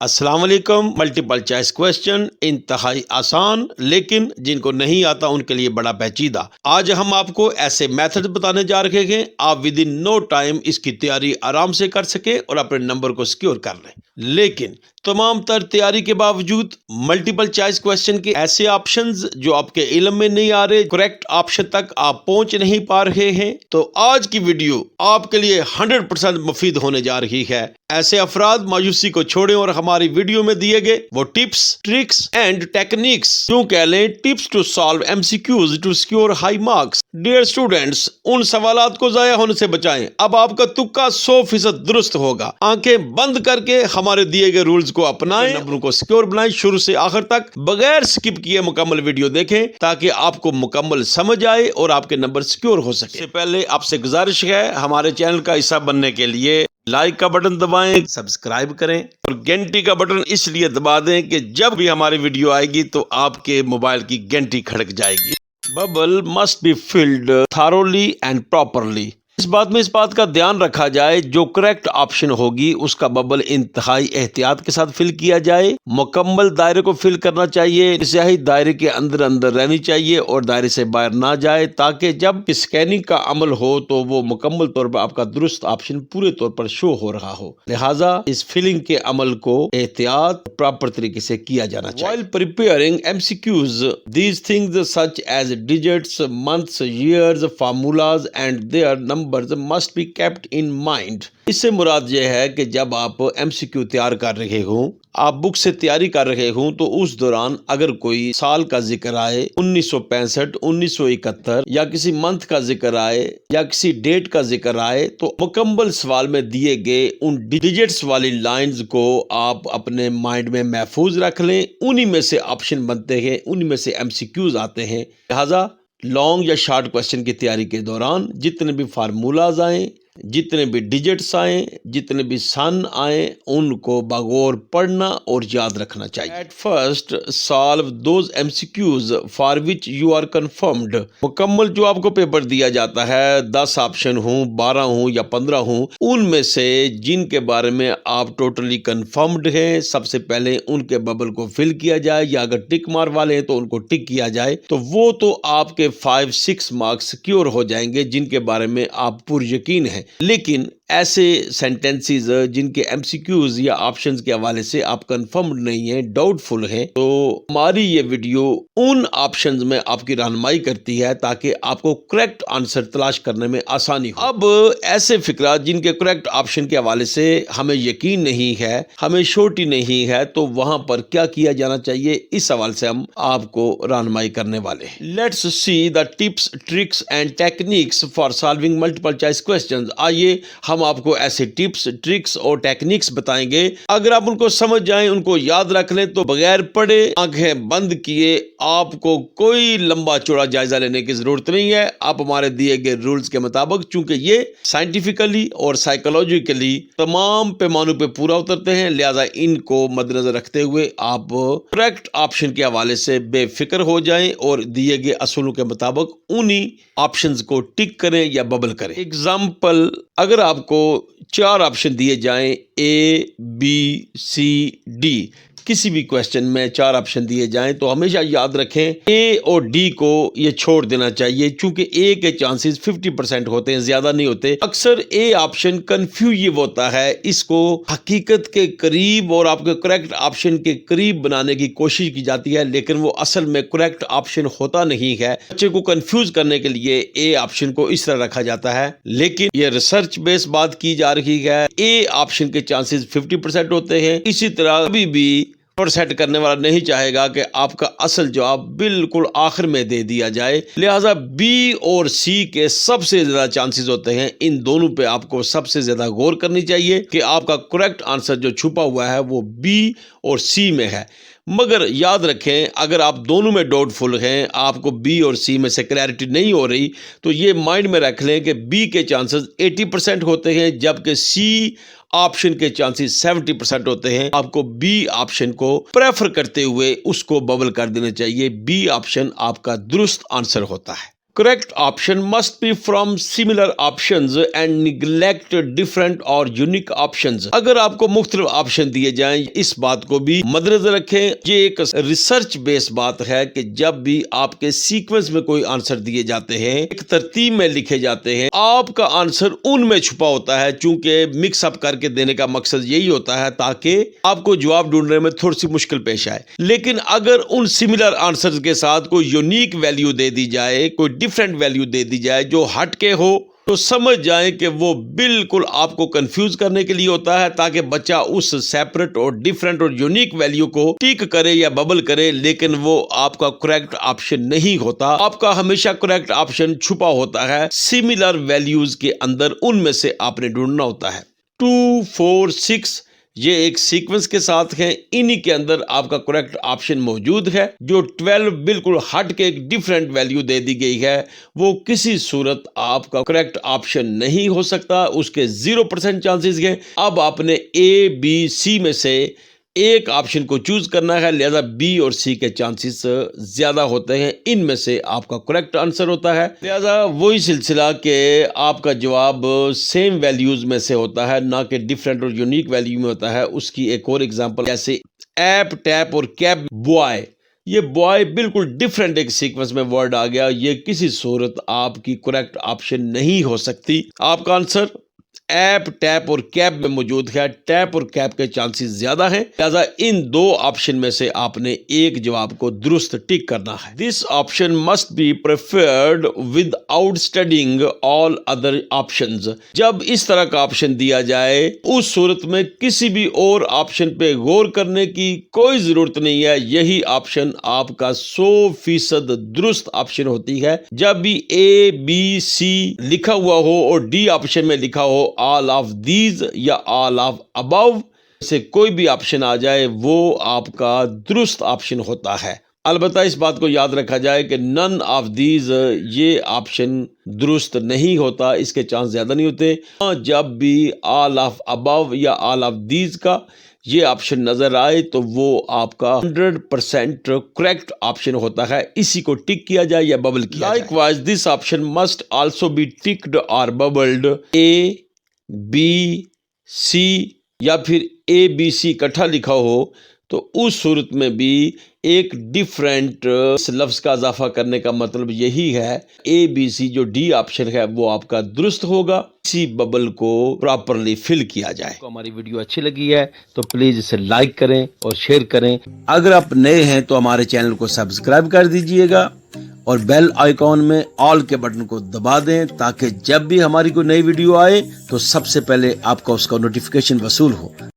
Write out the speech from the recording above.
अस्सलाम वालेकुम। Multiple choice question इंतहाई आसान लेकिन जिनको नहीं आता उनके लिए बड़ा पेचीदा। आज हम आपको ऐसे मेथड बताने जा रहे हैं आप विद इन नो टाइम इसकी तैयारी आराम से कर सके और अपने नंबर को सिक्योर कर लें। लेकिन तमाम तर तैयारी के बावजूद मल्टीपल चॉइस क्वेश्चन के ऐसे ऑप्शंस जो आपके इल्म में नहीं आ रहे, करेक्ट ऑप्शन तक आप पहुंच नहीं पा रहे हैं, तो आज की वीडियो आपके लिए 100% मुफीद होने जा रही है। ऐसे अफराद मायूसी को छोड़ें और हमारी वीडियो में दिए गए वो टिप्स, ट्रिक्स एंड टेक्निक्स, क्यों कह लें tips to solve MCQs to secure high marks. Dear students, उन सवालात को जाया होने से बचाएं। अब आपका तुक्का 100% दुरुस्त होगा। आंखें बंद करके हमारे दिए गए रूल्स को अपनाएं, नंबरों को सिक्योर बनाएं। शुरू से आखिर तक बगैर स्किप किए मुकम्मल वीडियो देखें ताकि आपको मुकम्मल समझ आए और आपके नंबर सिक्योर हो सके। इससे पहले आपसे गुजारिश है, हमारे चैनल का हिस्सा बनने के लिए लाइक का बटन दबाएं, सब्सक्राइब करें और घंटी का बटन इसलिए दबा दें कि जब भी हमारी वीडियो आएगी तो आपके मोबाइल की घंटी खड़क जाएगी। Bubble must be filled thoroughly and properly. इस बात का ध्यान रखा जाए जो करेक्ट ऑप्शन होगी उसका बबल इंतहाई एहतियात के साथ फिल किया जाए। मुकम्मल दायरे को फिल करना चाहिए। स्याही दायरे के अंदर अंदर रहनी चाहिए और दायरे से बाहर ना जाए ताकि जब स्कैनिंग का अमल हो तो वो मुकम्मल तौर पर आपका दुरुस्त ऑप्शन पूरे तौर पर शो हो रहा हो। लिहाजा इस फिलिंग के अमल को एहतियात प्रॉपर तरीके से किया जाना चाहिए। While preparing MCQs, these things such as digits, months, years, formulas and their numbers must be kept in mind. इससे मुराद ये है कि जब आप MCQ तैयार कर रहे हों, आप बुक से तैयारी कर रहे हों, तो उस दौरान अगर कोई साल का जिक्र आए 1965, 1971 या किसी मंथ का जिक्र आए या किसी डेट का जिक्र आए तो मुकम्मल सवाल में दिए गए उन डिजिट्स वाली लाइंस को आप अपने माइंड में महफूज रख लें। उन्हीं में से ऑप्शन बनते हैं, उन्हीं में से MCQs आते हैं। लिहाजा लॉन्ग या शॉर्ट क्वेश्चन की तैयारी के दौरान जितने भी फार्मूलाज आए, जितने भी डिजिट्स आए, जितने भी सन आए, उनको बगौर पढ़ना और याद रखना चाहिए। At first solve those MCQs for which you are confirmed. मुकम्मल जो आपको पेपर दिया जाता है, 10 ऑप्शन हों, 12 हों या 15 हों, उनमें से जिनके बारे में आप टोटली कन्फर्म्ड हैं, सबसे पहले उनके बबल को फिल किया जाए या अगर टिक मार वाले हैं तो उनको टिक किया जाए, तो वो तो आपके 5-6 मार्क्स सिक्योर हो जाएंगे जिनके बारे में आप पुरयकीन हैं। लेकिन ऐसे सेंटेंसेस जिनके MCQs या ऑप्शंस के हवाले से आप कंफर्म नहीं हैं, डाउटफुल हैं, तो हमारी ये वीडियो उन ऑप्शंस में आपकी रहनुमाई करती है ताकि आपको करेक्ट आंसर तलाश करने में आसानी हो। अब ऐसे फिक्रा जिनके करेक्ट ऑप्शन के हवाले से हमें यकीन नहीं है, हमें श्योरिटी नहीं है, तो वहां पर क्या किया जाना चाहिए, इस हवाले से हम आपको रहनुमाई करने वाले हैं। Let's see the tips, tricks and techniques for solving multiple choice questions. आइए हम आपको ऐसे टिप्स, ट्रिक्स और टेक्निक्स बताएंगे। अगर आप उनको समझ जाएं, उनको याद रख लें, तो बगैर पढ़े, आंखें बंद किए आपको कोई लंबा चौड़ा जायजा लेने की जरूरत नहीं है। आप हमारे दिए गए रूल्स के मुताबिक, चूंकि ये साइंटिफिकली और साइकोलॉजिकली तमाम पैमानों पे पूरा उतरते हैं, लिहाजा इनको मद्देनजर रखते हुए आप करेक्ट ऑप्शन के हवाले से बेफिक्र हो जाएं और दिए गए असूलों के मुताबिक उन्हीं ऑप्शंस को टिक करें या बबल करें। एग्जाम्पल, अगर आपको 4 ऑप्शन दिए जाएं A, B, C, D, किसी भी क्वेश्चन में 4 ऑप्शन दिए जाएं तो हमेशा याद रखें A और D को ये छोड़ देना चाहिए, क्योंकि A के चांसेस 50% होते हैं, ज्यादा नहीं होते। अक्सर A ऑप्शन कंफ्यूजिव होता है, इसको हकीकत के करीब और आपके करेक्ट ऑप्शन के करीब बनाने की कोशिश की जाती है, लेकिन वो असल में करेक्ट ऑप्शन होता नहीं है। बच्चे को कंफ्यूज करने के लिए A ऑप्शन को इस तरह रखा जाता है, लेकिन ये रिसर्च बेस्ड बात की जा रही है। A ऑप्शन के चांसेस 50% होते हैं। इसी तरह कभी भी सेट करने वाला नहीं चाहेगा कि आपका असल जवाब बिल्कुल आखिर में दे दिया जाए। लिहाजा B और C के सबसे ज्यादा चांसेस होते हैं। इन दोनों पे आपको सबसे ज्यादा गौर करनी चाहिए कि आपका करेक्ट आंसर जो छुपा हुआ है वो B और C में है। मगर याद रखें, अगर आप दोनों में डाउटफुल हैं, आपको B और C में से क्लैरिटी नहीं हो रही, तो ये माइंड में रख लें कि B के चांसेस 80% होते हैं जबकि C ऑप्शन के चांसेस 70% होते हैं। आपको B ऑप्शन को प्रेफर करते हुए उसको बबल कर देना चाहिए। B ऑप्शन आपका दुरुस्त आंसर होता है। correct option must be from similar options and neglect different or unique options. اگر آپ کو مختلف آپشن دیے جائیں اس بات کو بھی مدنظر رکھیں. یہ ایک ریسرچ بیس بات ہے کہ جب بھی آپ کے سیکوینس میں کوئی آنسر دیے جاتے ہیں ایک ترتیب میں لکھے جاتے ہیں آپ کا آنسر ان میں چھپا ہوتا ہے چونکہ مکس اپ کر کے دینے کا مقصد یہی ہوتا ہے تاکہ آپ کو جواب ڈھونڈنے میں تھوڑی سی مشکل پیش آئے. لیکن اگر ان سملر آنسرز کے ساتھ کوئی یونیک ویلیو دے دی جائے کوئی ڈیفرنٹ ویلیو دے دی جائے جو ہٹ کے ہو تو سمجھ جائیں کہ وہ بالکل آپ کو کنفیوز کرنے کے لیے ہوتا ہے تاکہ بچہ اس سیپریٹ اور ڈیفرنٹ اور یونیک ویلیو کو ٹک کرے یا ببل کرے لیکن وہ آپ کا کریکٹ آپشن نہیں ہوتا. آپ کا ہمیشہ کریکٹ آپشن چھپا ہوتا ہے سملر ویلیوز کے اندر ان میں سے آپ نے ڈھونڈنا ہوتا ہے. 2, 4, 6 یہ ایک سیکوینس کے ساتھ ہیں انہی کے اندر آپ کا کریکٹ آپشن موجود ہے. جو 12 بالکل ہٹ کے ایک ڈیفرنٹ ویلیو دے دی گئی ہے وہ کسی صورت آپ کا کریکٹ آپشن نہیں ہو سکتا. اس کے 0% چانسز ہیں. اب آپ نے A, B, C میں سے ایک آپشن کو چوز کرنا ہے لہذا B اور C کے چانسز زیادہ ہوتے ہیں. ان میں سے آپ کا کریکٹ آنسر ہوتا ہے. لہذا وہی سلسلہ کہ آپ کا جواب سیم ویلیوز میں سے ہوتا ہے نہ کہ ڈیفرنٹ اور یونیک ویلیو میں ہوتا ہے. اس کی ایک اور اگزامپل جیسے ایپ, ٹیپ اور کیپ. بوائے یہ بوائے بالکل ڈیفرنٹ ایک سیکوینس میں ورڈ آ گیا. یہ کسی صورت آپ کی کریکٹ آپشن نہیں ہو سکتی. آپ کا آنسر ایپ, ٹیپ اور کیپ میں موجود ہے. ٹیپ اور کیپ کے چانسز زیادہ ہیں لہذا ان دو آپشن میں سے آپ نے ایک جواب کو درست ٹک کرنا ہے. This option must be preferred without outstanding all other options. جب اس طرح کا آپشن دیا جائے اس صورت میں کسی بھی اور آپشن پہ غور کرنے کی کوئی ضرورت نہیں ہے. یہی آپشن آپ کا 100% درست آپشن ہوتی ہے. جب بھی A, B, C لکھا ہوا ہو اور D آپشن میں لکھا ہو all of these یا all of above سے کوئی بھی آپشن آ جائے وہ آپ کا درست آپشن ہوتا ہے. البتہ اس بات کو یاد رکھا جائے کہ none of these یہ آپشن درست نہیں ہوتا. اس کے چانس زیادہ نہیں ہوتے. جب بھی all of above یا all of these کا یہ آپشن نظر آئے تو وہ آپ کا 100% کریکٹ آپشن ہوتا ہے. اسی کو ٹک کیا جائے یا ببل کیا جائے. Likewise, this option must also be ticked or bubbled. A, B, C یا پھر A, B, C اکٹھا لکھا ہو تو اس صورت میں بھی ایک ڈیفرنٹ لفظ کا اضافہ کرنے کا مطلب یہی ہے A, B, C جو D آپشن ہے وہ آپ کا درست ہوگا. اسی ببل کو پراپرلی فل کیا جائے. ہماری ویڈیو اچھی لگی ہے تو پلیز اسے لائک کریں اور شیئر کریں. اگر آپ نئے ہیں تو ہمارے چینل کو سبسکرائب کر دیجئے گا اور بیل آئیکن میں آل کے بٹن کو دبا دیں تاکہ جب بھی ہماری کوئی نئی ویڈیو آئے تو سب سے پہلے آپ کا اس کا نوٹیفیکیشن وصول ہو.